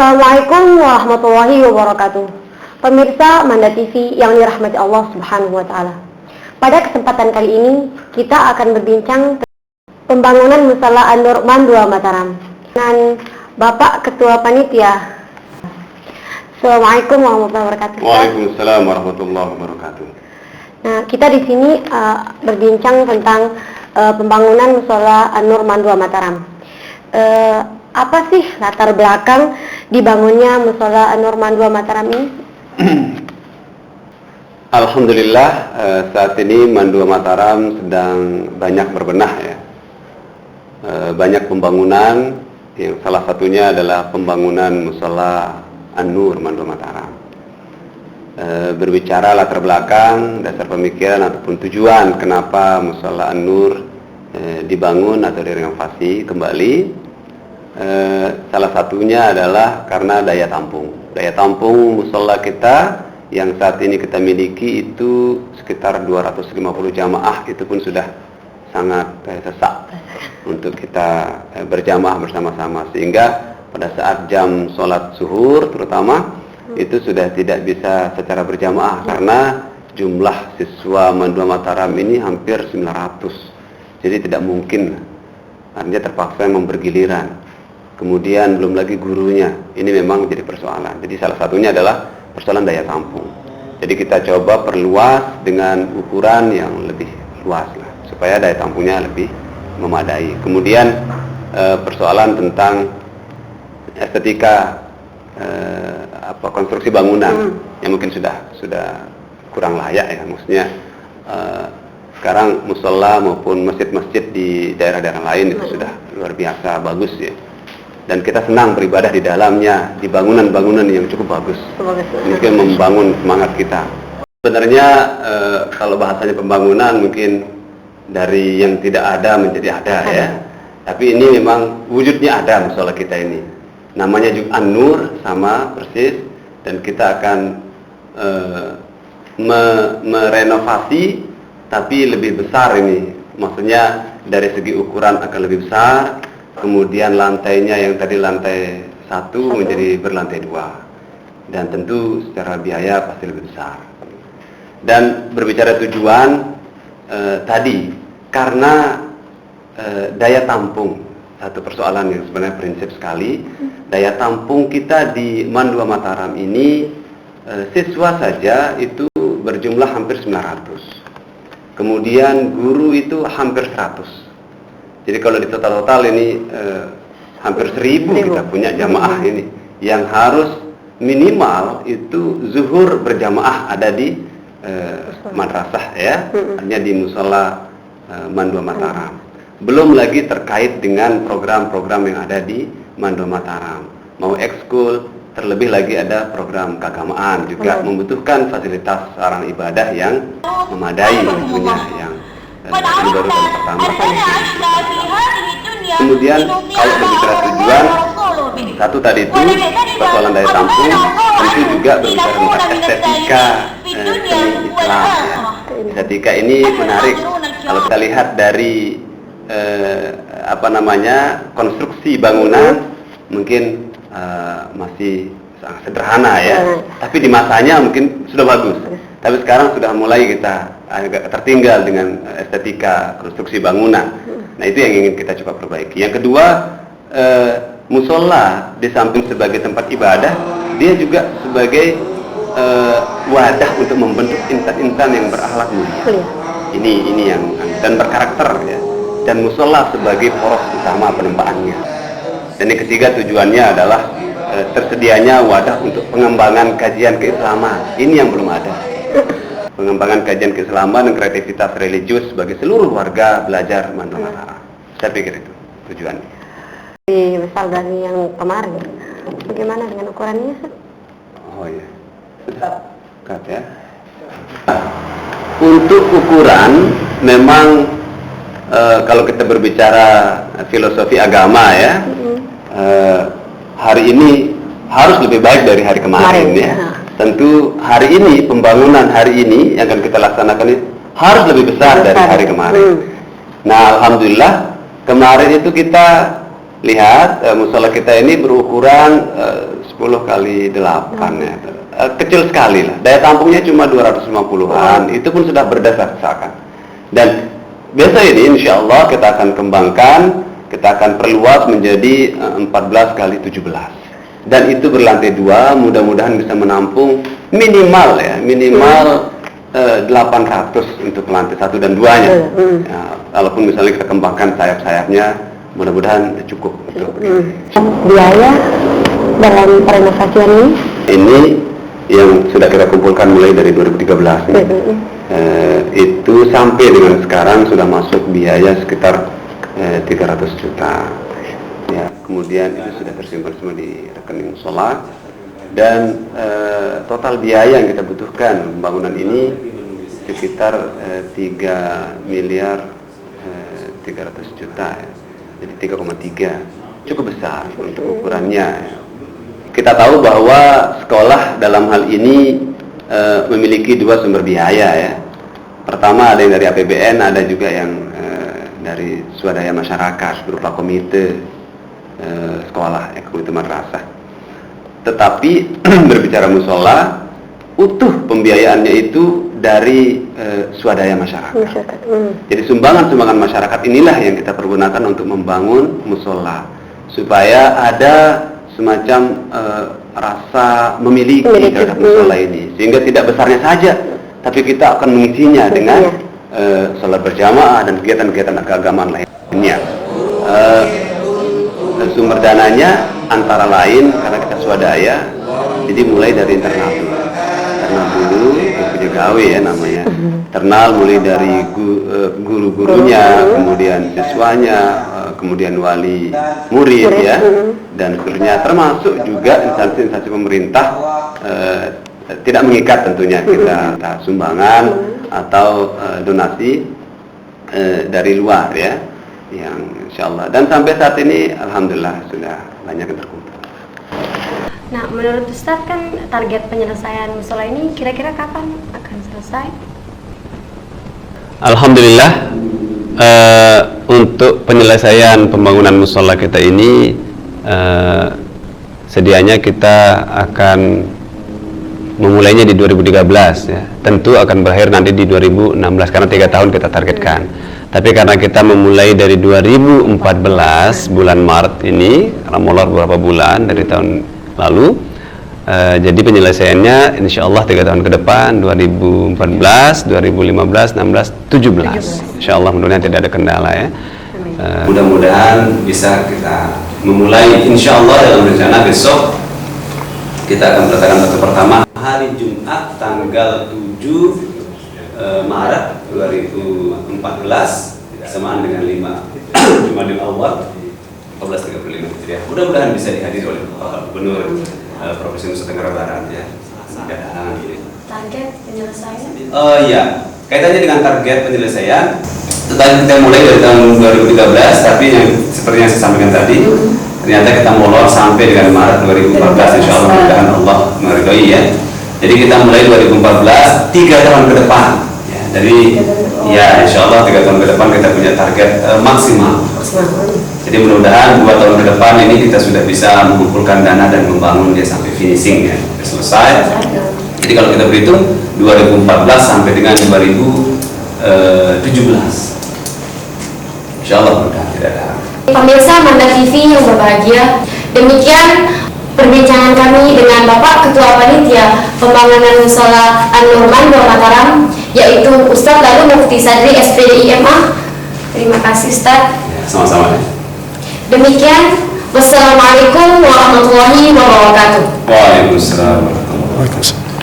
Assalamualaikum warahmatullahi wabarakatuh. Pemirsa Manda TV yang dirahmati Allah Subhanahu wa taala. Pada kesempatan kali ini kita akan berbincang tentang pembangunan Musala An-Nur Mandua Mataram dengan Bapak Ketua Panitia. Assalamualaikum warahmatullahi wabarakatuh. Waalaikumsalam warahmatullahi wabarakatuh. Nah, kita di sini berbincang tentang pembangunan Musala An-Nur Mandua Mataram. Apa sih latar belakang dibangunnya Musala An-Nur Mandua Mataram ini? Alhamdulillah, saat ini Mandua Mataram sedang banyak berbenah ya. Banyak pembangunan, yang salah satunya adalah pembangunan Musala An-Nur Mandua Mataram. Berbicara latar belakang, dasar pemikiran ataupun tujuan kenapa Musala An-Nur dibangun atau direnovasi kembali, salah satunya adalah karena daya tampung. Daya tampung musala kita yang saat ini kita miliki itu sekitar 250 jamaah, itu pun sudah sangat sesak untuk kita berjamaah bersama-sama, sehingga pada saat jam sholat zuhur terutama itu sudah tidak bisa secara berjamaah karena jumlah siswa Mandua Mataram ini hampir 900, jadi tidak mungkin, artinya terpaksa memang bergiliran. Kemudian belum lagi gurunya, ini memang jadi persoalan. Jadi salah satunya adalah persoalan daya tampung. Jadi kita coba perluas dengan ukuran yang lebih luas lah, supaya daya tampungnya lebih memadai. Kemudian persoalan tentang estetika konstruksi bangunan yang mungkin sudah kurang layak ya, maksudnya sekarang musola maupun masjid-masjid di daerah-daerah lain itu sudah luar biasa bagus ya. Dan kita senang beribadah di dalamnya, di bangunan-bangunan yang cukup bagus. Mungkin membangun semangat kita. Sebenarnya kalau bahasanya pembangunan mungkin dari yang tidak ada menjadi ada ya. Tapi ini memang wujudnya ada musola kita ini. Namanya juga An-Nur sama persis, dan kita akan merenovasi tapi lebih besar ini. Maksudnya dari segi ukuran akan lebih besar. Kemudian lantainya yang tadi lantai 1 menjadi berlantai 2, dan tentu secara biaya pasti lebih besar. Dan berbicara tujuan tadi, karena daya tampung, satu persoalan yang sebenarnya prinsip sekali. Daya tampung kita di Mandua Mataram ini, siswa saja itu berjumlah hampir 900, kemudian guru itu hampir 100. Jadi kalau di total ini hampir 1000 kita punya jamaah ini, yang harus minimal itu zuhur berjamaah ada di madrasah ya, hanya di musala Mandua Mataram. Belum lagi terkait dengan program-program yang ada di Mandua Mataram, mau ekskul, terlebih lagi ada program keagamaan juga membutuhkan fasilitas sarana ibadah yang memadai tentunya, yang ini baru kali pertama. Kemudian kalau berbicara tujuan, satu tadi itu persoalan daya tampung, tentu juga berbicara tentang estetika seni Islam ya. Estetika ini menarik kalau kita lihat dari konstruksi bangunan mungkin masih sangat sederhana ya, tapi di masanya mungkin sudah bagus. Tapi sekarang sudah mulai kita agak tertinggal dengan estetika konstruksi bangunan. Nah, itu yang ingin kita coba perbaiki. Yang kedua, musola di samping sebagai tempat ibadah, dia juga sebagai wadah untuk membentuk insan-insan yang berakhlak mulia. Ini yang dan berkarakter ya. Dan musola sebagai poros utama penempaannya. Dan yang ketiga, tujuannya adalah tersedianya wadah untuk pengembangan kajian keislaman. Ini yang belum ada. Pengembangan kajian keislaman dan kreativitas religius bagi seluruh warga belajar Mandua Mataram. Saya pikir itu tujuannya. Lebih besar dari yang kemarin. Bagaimana dengan ukurannya? Oh iya, sudah dekat ya. Untuk ukuran memang kalau kita berbicara filosofi agama ya, hari ini harus lebih baik dari hari kemarin ya. Tentu hari ini, pembangunan hari ini yang akan kita laksanakan ini harus lebih besar dari hari kemarin. Nah, alhamdulillah kemarin itu kita lihat musola kita ini berukuran 10 10 kali 8 ya. Kecil sekali lah. Daya tampungnya cuma 250-an. Itu pun sudah berdasar-dasarkan. Dan besok ini insya Allah kita akan kembangkan, kita akan perluas menjadi 14 kali 17. Dan itu berlantai 2, mudah-mudahan bisa menampung minimal 800 untuk lantai 1 dan 2-nya. Ya, walaupun misalnya kita kembangkan sayap-sayapnya, mudah-mudahan cukup untuk biaya dalam renovasian ini yang sudah kita kumpulkan mulai dari 2013 itu sampai dengan sekarang sudah masuk biaya sekitar 300 juta ya. Kemudian itu sudah tersimpan semua di rekening musola, dan total biaya yang kita butuhkan pembangunan ini sekitar 3 miliar 300 juta ya. Jadi 3,3, cukup besar untuk ukurannya ya. Kita tahu bahwa sekolah dalam hal ini memiliki 2 sumber biaya ya. Pertama ada yang dari APBN, ada juga yang dari swadaya masyarakat berupa komite sekolah, komite madrasah. Tetapi berbicara musola, utuh pembiayaannya itu dari swadaya masyarakat. Jadi sumbangan-sumbangan masyarakat inilah yang kita pergunakan untuk membangun musola, supaya ada semacam rasa memiliki terhadap musola ini, sehingga tidak besarnya saja, tapi kita akan mengisinya dengan sholat berjamaah dan kegiatan-kegiatan keagamaan lainnya. Sumber dananya antara lain karena kita swadaya, jadi mulai dari internal dulu, punya gawe ya namanya. Internal mulai dari guru-gurunya, kemudian siswanya, kemudian wali murid ya, dan seterusnya, termasuk juga instansi-instansi pemerintah. Tidak mengikat tentunya, kita sumbangan atau donasi dari luar ya, yang insyaallah, dan sampai saat ini alhamdulillah sudah banyak yang terkumpul. Nah, menurut Ustadz kan target penyelesaian musola ini kira-kira kapan akan selesai? Alhamdulillah untuk penyelesaian pembangunan musola kita ini sedianya kita akan memulainya di 2013 ya. Tentu akan berakhir nanti di 2016 karena 3 tahun kita targetkan. Tapi karena kita memulai dari 2014 bulan Maret ini, karena molor beberapa bulan dari tahun lalu, jadi penyelesaiannya insya Allah 3 tahun ke depan, 2014, 2015, 16, 17. Insya Allah mudah-mudahan tidak ada kendala ya. Mudah-mudahan bisa kita memulai insya Allah dalam rencana besok. Kita akan meletakkan batu pertama hari Jumat tanggal 7 Maret 2014 bersamaan dengan 5 Jumadil Awal 1435 ya. Mudah-mudahan bisa dihadiri oleh Bapak Gubernur Provinsi Nusa Tenggara Barat ya. Target penyelesaian? Ya, kaitannya dengan target penyelesaian, tetapi kita mulai dari tahun 2013, tapi yang seperti yang saya sampaikan tadi, ternyata kita molor sampai dengan Maret 2014, insya Allah mudah-mudahan Allah meridhoi ya. Jadi kita mulai 2014, 3 tahun ke depan ya. Jadi ya insya Allah 3 tahun ke depan kita punya target maksimal. Jadi mudah-mudahan 2 tahun ke depan ini kita sudah bisa mengumpulkan dana dan membangun dia sampai finishing ya, selesai. Jadi kalau kita berhitung 2014 sampai dengan 2017, insya Allah mudah-mudahan tidak ada. Pemirsa Manda TV yang berbahagia, demikian perbincangan kami dengan Bapak Ketua Panitia Pembangunan Musola An-Nurman Dua Mataram, yaitu Ustadz Lalu Mufti Sadri SPD IMA. Terima kasih Ustadz. Ya, sama-sama. Demikian, wassalamualaikum warahmatullahi wabarakatuh. Waalaikumsalam.